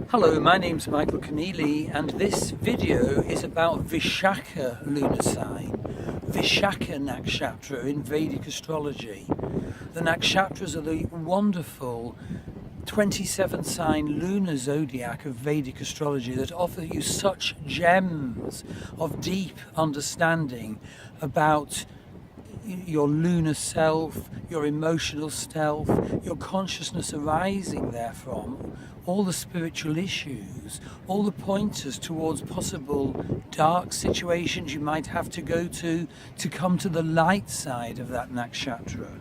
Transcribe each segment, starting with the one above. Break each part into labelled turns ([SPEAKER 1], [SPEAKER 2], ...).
[SPEAKER 1] Hello, my name's Michael Conneely, and this video is about Vishakha lunar sign, Vishakha Nakshatra in Vedic astrology. The nakshatras are the wonderful 27 sign lunar zodiac of Vedic astrology that offer you such gems of deep understanding about your lunar self, your emotional self, your consciousness arising therefrom, all the spiritual issues, all the pointers towards possible dark situations you might have to go to come to the light side of that nakshatra.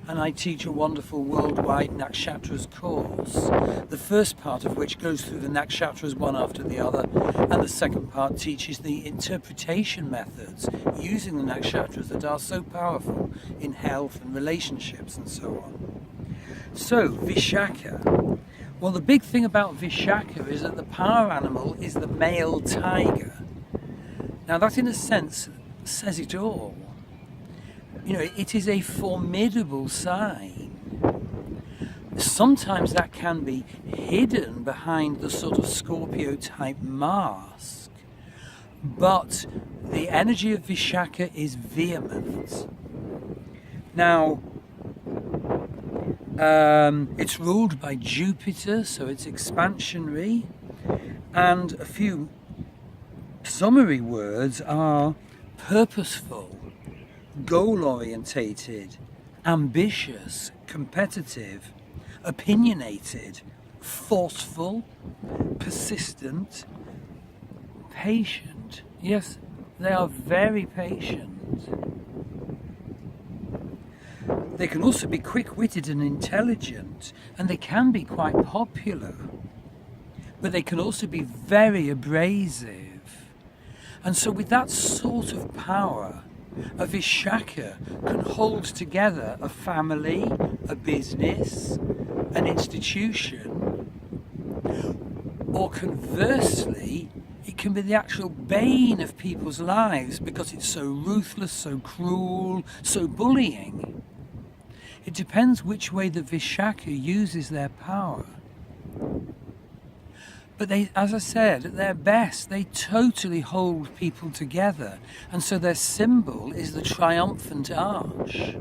[SPEAKER 1] And I teach a wonderful worldwide nakshatras course, the first part of which goes through the nakshatras one after the other, and the second part teaches the interpretation methods using the nakshatras that are so powerful in health and relationships and so on. So, Vishakha. Well, the big thing about Vishakha is that the power animal is the male tiger. Now that in a sense says it all. You know, it is a formidable sign. Sometimes that can be hidden behind the sort of Scorpio type mask, but the energy of Vishakha is vehement. Now, it's ruled by Jupiter, so it's expansionary, and a few summary words are purposeful, goal-orientated, ambitious, competitive, opinionated, forceful, persistent, patient. Yes, they are very patient. They can also be quick-witted and intelligent, and they can be quite popular, but they can also be very abrasive. And so with that sort of power, a Vishakha can hold together a family, a business, an institution, or conversely, it can be the actual bane of people's lives because it's so ruthless, so cruel, so bullying. It depends which way the Vishakha uses their power. But they, as I said, at their best, they totally hold people together. And so their symbol is the triumphant arch.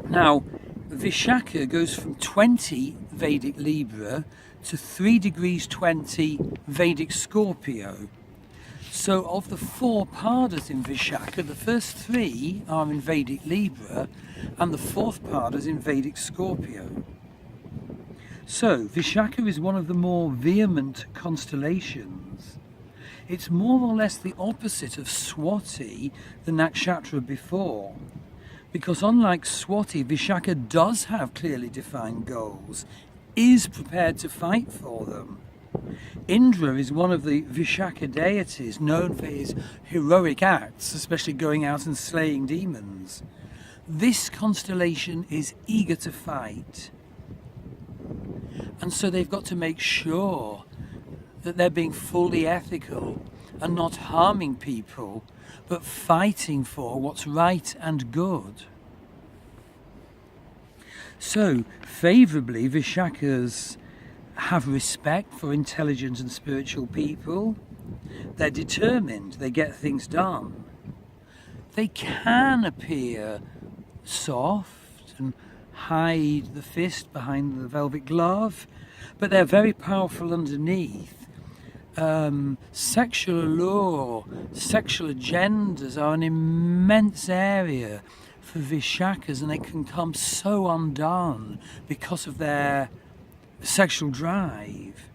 [SPEAKER 1] Now, Vishakha goes from 20 Vedic Libra to 3 degrees 20 Vedic Scorpio. So of the 4 padas in Vishakha, the first 3 are in Vedic Libra, and the 4th pada is in Vedic Scorpio. So, Vishakha is one of the more vehement constellations. It's more or less the opposite of Swati, the nakshatra before. Because unlike Swati, Vishakha does have clearly defined goals, is prepared to fight for them. Indra is one of the Vishakha deities known for his heroic acts, especially going out and slaying demons. This constellation is eager to fight. And so they've got to make sure that they're being fully ethical and not harming people, but fighting for what's right and good. So, favourably, Vishakhas have respect for intelligent and spiritual people. They're determined, they get things done. They can appear soft and hide the fist behind the velvet glove, but they're very powerful underneath. Sexual allure, sexual agendas are an immense area for Vishakhas, and they can come so undone because of their sexual drive.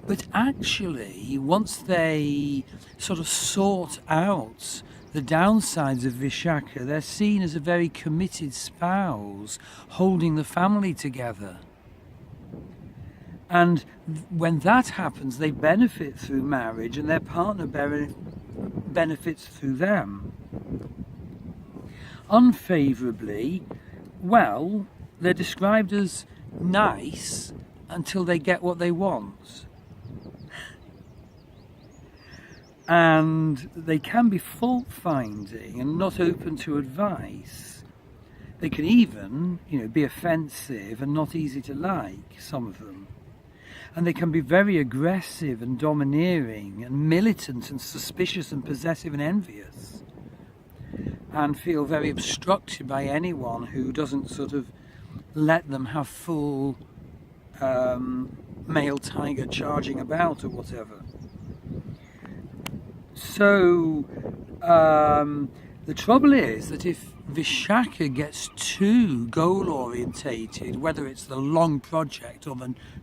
[SPEAKER 1] But actually, once they sort of sort out the downsides of Vishakha, they're seen as a very committed spouse, holding the family together. And when that happens, they benefit through marriage, and their partner benefits through them. Unfavourably, well, they're described as nice until they get what they want. And they can be fault-finding and not open to advice. They can even, be offensive and not easy to like, some of them. And they can be very aggressive and domineering and militant and suspicious and possessive and envious, and feel very obstructed by anyone who doesn't sort of let them have full male tiger charging about or whatever. So the trouble is that if Vishakha gets too goal orientated, whether it's the long project or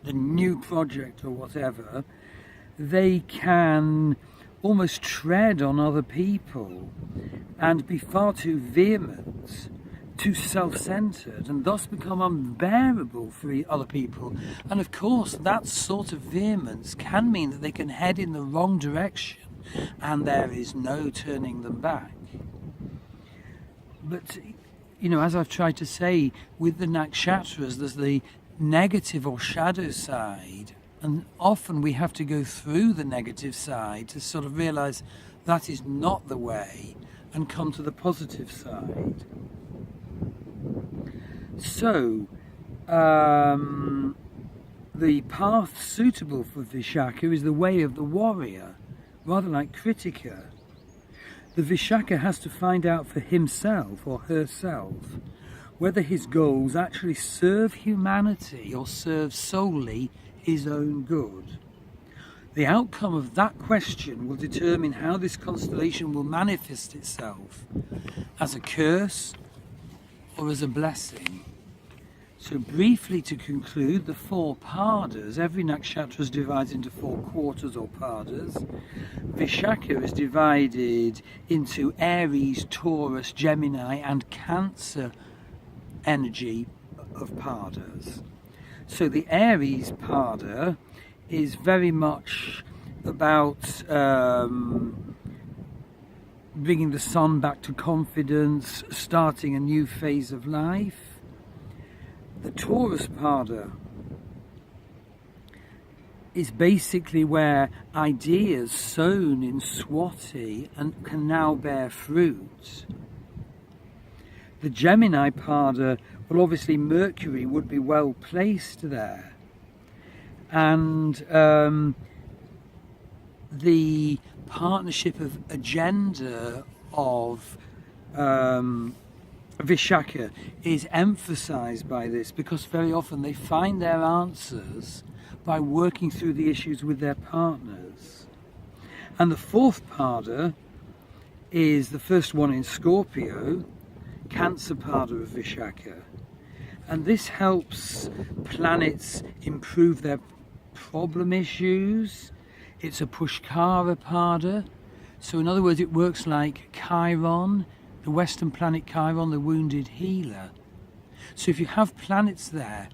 [SPEAKER 1] the new project or whatever, they can almost tread on other people and be far too vehement, too self-centered, and thus become unbearable for other people. And of course, that sort of vehemence can mean that they can head in the wrong direction and there is no turning them back. But, as I've tried to say, with the nakshatras, there's the negative or shadow side, and often we have to go through the negative side to sort of realize that is not the way and come to the positive side. So, the path suitable for Vishakha is the way of the warrior, rather like Kritika. The Vishakha has to find out for himself or herself whether his goals actually serve humanity or serve solely his own good. The outcome of that question will determine how this constellation will manifest itself, as a curse or as a blessing. So briefly to conclude, the 4 padas, every nakshatra is divided into 4 quarters or padas. Vishakha is divided into Aries, Taurus, Gemini and Cancer energy of padas. So the Aries pada is very much about bringing the sun back to confidence, starting a new phase of life. The Taurus pada is basically where ideas sown in Swati and can now bear fruit. The Gemini pada, well, obviously Mercury would be well placed there. And the partnership of agenda of Vishakha is emphasized by this, because very often they find their answers by working through the issues with their partners. And the 4th pada is the first one in Scorpio, Cancer pada of Vishakha. And this helps planets improve their problem issues. It's a Pushkara pada. So in other words, it works like Chiron, the Western planet Chiron, the wounded healer. So if you have planets there,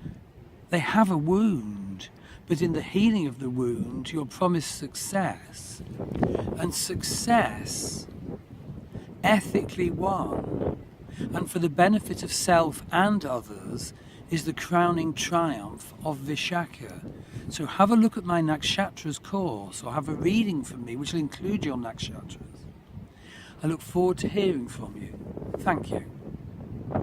[SPEAKER 1] they have a wound, but in the healing of the wound, you're promised success. And success, ethically won, and for the benefit of self and others, is the crowning triumph of Vishakha. So have a look at my Nakshatras course, or have a reading from me, which will include your Nakshatras. I look forward to hearing from you. Thank you.